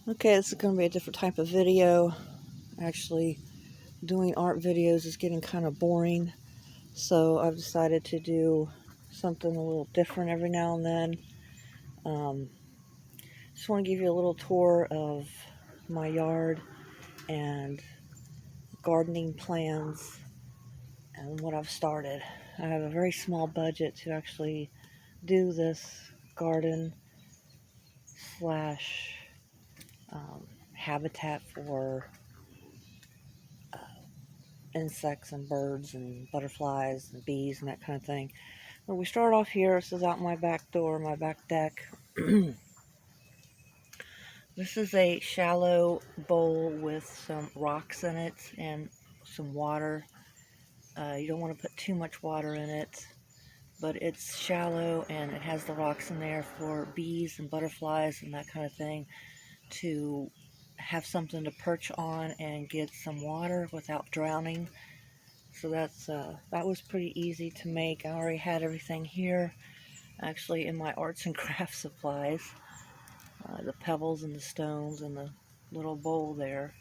Okay, this is going to be a different type of video. Actually, doing art videos is getting kind of boring, so I've decided to do something a little different every now and then. Just want to give you a little tour of my yard and gardening plans and what I've started. I have a very small budget to actually do this garden slash habitat for insects and birds and butterflies and bees and that kind of thing. But we start off here. This is out my back door, my back deck. This is a shallow bowl with some rocks in it and some water. You don't want to put too much water in it, but it's shallow and it has the rocks in there for bees and butterflies and that kind of thing to have something to perch on and get some water without drowning. So that was pretty easy to make. I already had everything here, actually, in my arts and crafts supplies. The pebbles and the stones and the little bowl there.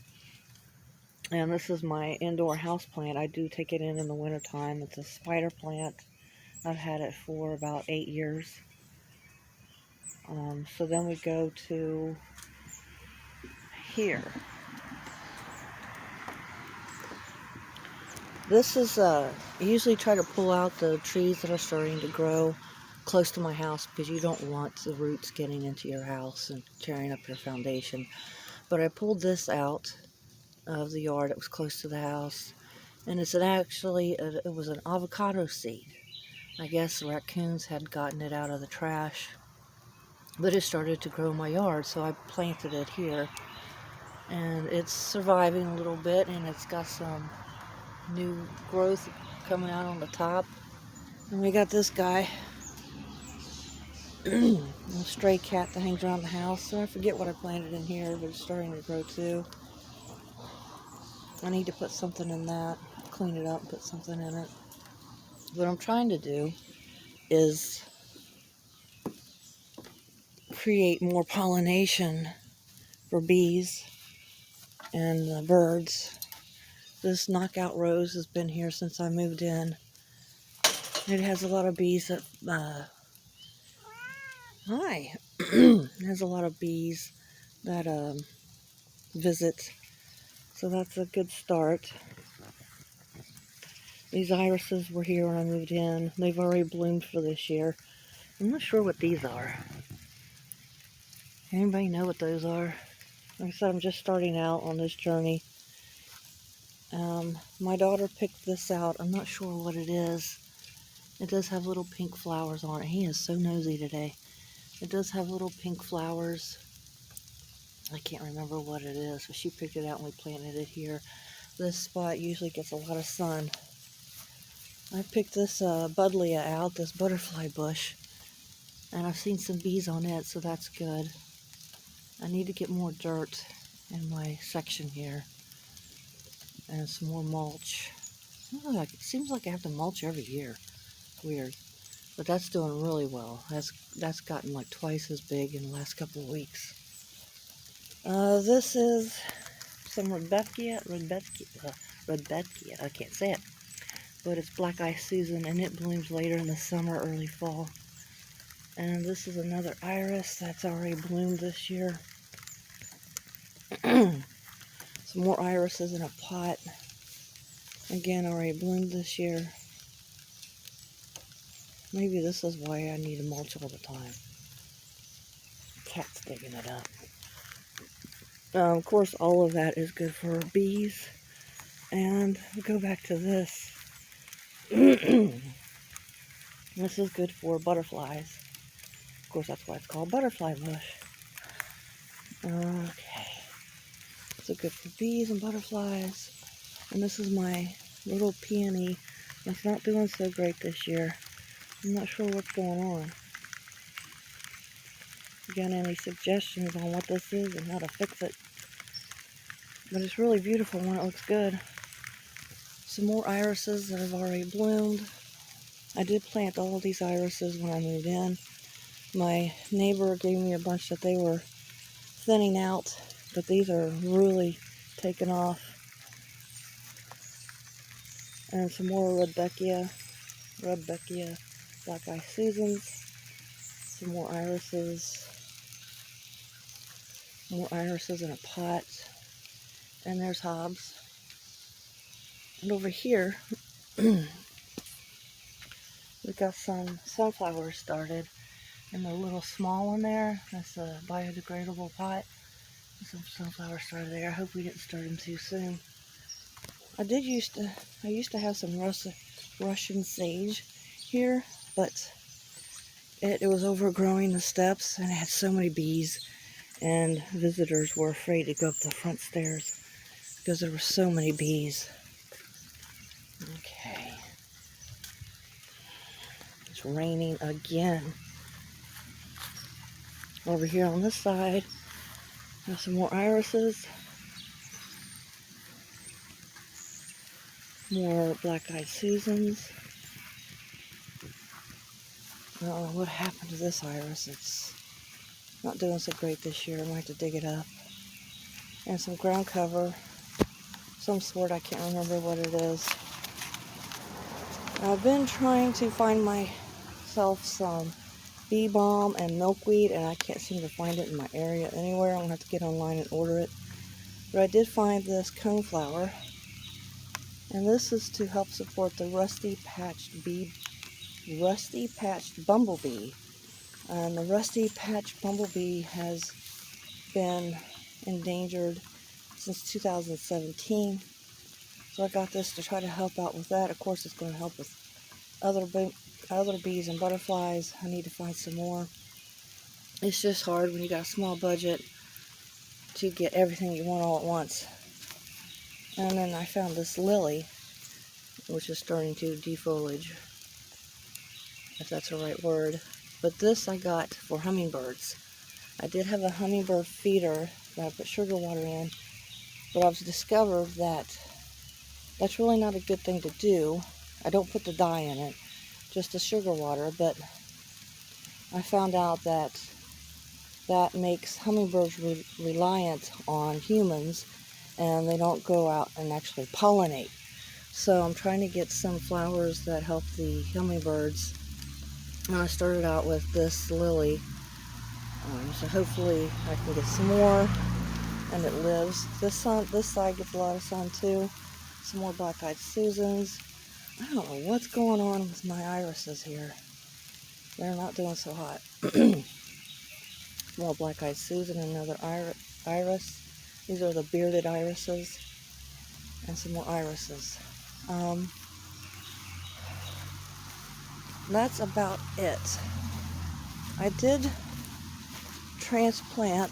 And this is my indoor house plant. I do take it in the wintertime. It's a spider plant. I've had it for about 8 years. So then we go to here. This is, I usually try to pull out the trees that are starting to grow close to my house because you don't want the roots getting into your house and tearing up your foundation. But I pulled this out of the yard. It was close to the house. And it was an avocado seed. I guess raccoons had gotten it out of the trash. But it started to grow in my yard, so I planted it here. And it's surviving a little bit, and it's got some new growth coming out on the top. And we got this guy, a stray cat that hangs around the house. So I forget what I planted in here, but it's starting to grow too. I need to put something in that, clean it up, and put something in it. What I'm trying to do is create more pollination for bees and birds. This knockout rose has been here since I moved in. It has a lot of bees that, it has a lot of bees that visit, so that's a good start. These irises were here when I moved in. They've already bloomed for this year. I'm not sure what these are. Anybody know what those are? Like I said, I'm just starting out on this journey. My daughter picked this out. I'm not sure what it is. It does have little pink flowers on it. He is so nosy today. It does have little pink flowers. I can't remember what it is, but she picked it out and we planted it here. This spot usually gets a lot of sun. I picked this buddleia out, this butterfly bush, and I've seen some bees on it, so that's good. I need to get more dirt in my section here and some more mulch. It seems like I have to mulch every year. Weird. But that's doing really well. That's gotten like twice as big in the last couple of weeks. This is some Rudbeckia, I can't say it. But it's black eye Susan, and it blooms later in the summer, early fall. And this is another iris that's already bloomed this year. Some more irises in a pot. Again, already bloomed this year. Maybe this is why I need to mulch all the time. Cat's digging it up. Of course, all of that is good for bees. And we'll go back to this. This is good for butterflies. Of course, that's why it's called butterfly bush. Okay. So good for bees and butterflies. And this is my little peony. It's not doing so great this year. I'm not sure what's going on. If you got any suggestions on what this is and how to fix it? But it's really beautiful when it looks good. Some more irises that have already bloomed. I did plant all of these irises when I moved in. My neighbor gave me a bunch that they were thinning out, But these are really taking off. And some more Rudbeckia, Black Eye Susans, some more irises in a pot, and there's Hobbs. And over here, we got some sunflowers started in the little small one there. That's a biodegradable pot. Some sunflowers started there. I hope we didn't start them too soon. I used to have some Russian sage here, but it was overgrowing the steps, and it had so many bees, and visitors were afraid to go up the front stairs because there were so many bees. Okay. It's raining again. Over here on this side, there's some more irises. More black-eyed Susans. I don't know what happened to this iris. It's not doing so great this year. I might have to dig it up. And some ground cover. Some sort, I can't remember what it is. I've been trying to find myself some bee balm and milkweed, and I can't seem to find it in my area anywhere. I'm going to have to get online and order it. But I did find this coneflower. And this is to help support the rusty patched bumblebee. And the rusty patched bumblebee has been endangered since 2017. So I got this to try to help out with that. Of course, it's going to help with other bees and butterflies. I need to find some more. It's just hard when you got a small budget to get everything you want all at once. And then I found this lily, which is starting to defoliage, if that's the right word. But this I got for hummingbirds. I did have a hummingbird feeder that I put sugar water in, but I've discovered that that's really not a good thing to do. I don't put the dye in it, just the sugar water, but I found out that that makes hummingbirds reliant on humans, and they don't go out and actually pollinate. So I'm trying to get some flowers that help the hummingbirds. And I started out with this lily. So hopefully I can get some more, and it lives. This side gets a lot of sun too. Some more black-eyed Susans. I don't know what's going on with my irises here. They're not doing so hot. More black-eyed Susan, another iris. These are the bearded irises. And some more irises. That's about it. I did transplant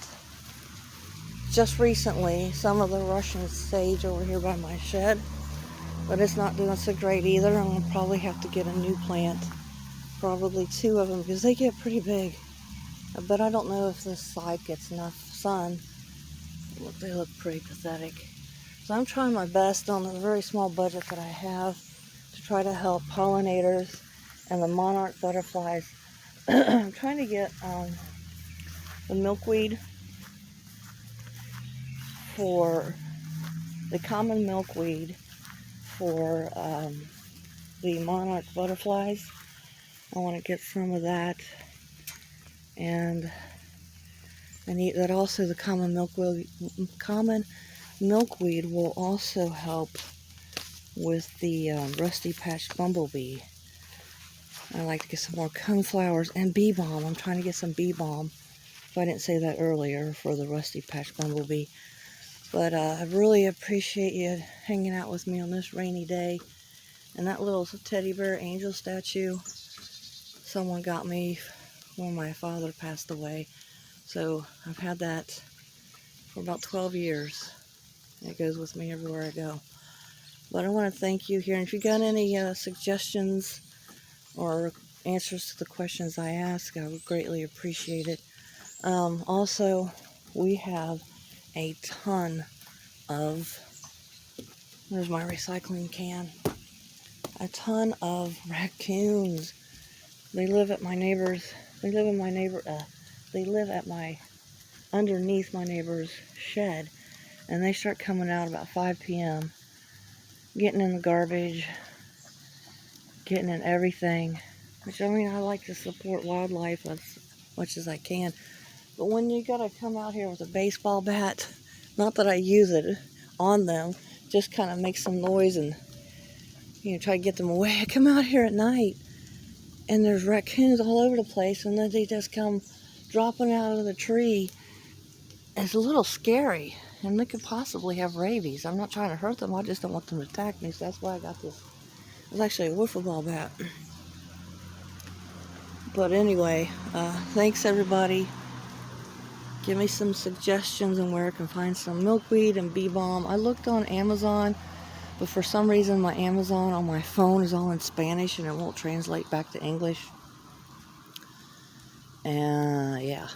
just recently some of the Russian sage over here by my shed, but it's not doing so great either. I'm going to probably have to get a new plant, probably 2 of them, because they get pretty big. But I don't know if this side gets enough sun. Look, they look pretty pathetic. So I'm trying my best on the very small budget that I have to try to help pollinators and the monarch butterflies. I'm trying to get the milkweed for the common milkweed for the monarch butterflies. I want to get some of that, and I need that. Also, the common milkweed will also help with the rusty patched bumblebee. I like to get some more coneflowers and bee balm. I'm trying to get some bee balm, if I didn't say that earlier, for the rusty patched bumblebee. But I really appreciate you hanging out with me on this rainy day. And that little teddy bear angel statue, someone got me when my father passed away. So I've had that for about 12 years. It goes with me everywhere I go. But I want to thank you here. And if you got any suggestions or answers to the questions I ask, I would greatly appreciate it. Also, we have a ton of, there's my recycling can, a ton of raccoons. They live at my neighbor's, they live at my underneath my neighbor's shed, and they start coming out about 5 p.m., getting in the garbage, getting in everything, which, I mean, I like to support wildlife as much as I can, but when you gotta come out here with a baseball bat, not that I use it on them, just kind of make some noise and, you know, try to get them away. I come out here at night and there's raccoons all over the place, and then they just come dropping out of the tree. It's a little scary, and they could possibly have rabies. I'm not trying to hurt them, I just don't want them to attack me, so that's why I got this. It's actually a wiffle ball bat. But anyway, thanks everybody. Give me some suggestions on where I can find some milkweed and bee balm. I looked on Amazon, but for some reason my Amazon on my phone is all in Spanish and it won't translate back to English. And yeah,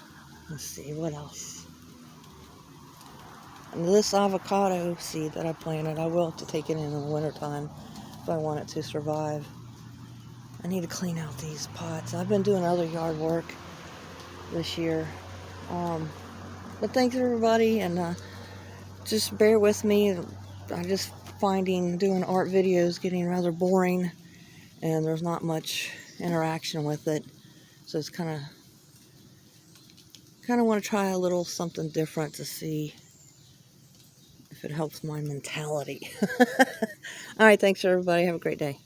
let's see what else. And this avocado seed that I planted, I will have to take it in the wintertime if I want it to survive. I need to clean out these pots. I've been doing other yard work this year. But thanks everybody, and just bear with me. I just finding doing art videos getting rather boring, and there's not much interaction with it. So it's kind of want to try a little something different to see if it helps my mentality. All right, thanks everybody. Have a great day.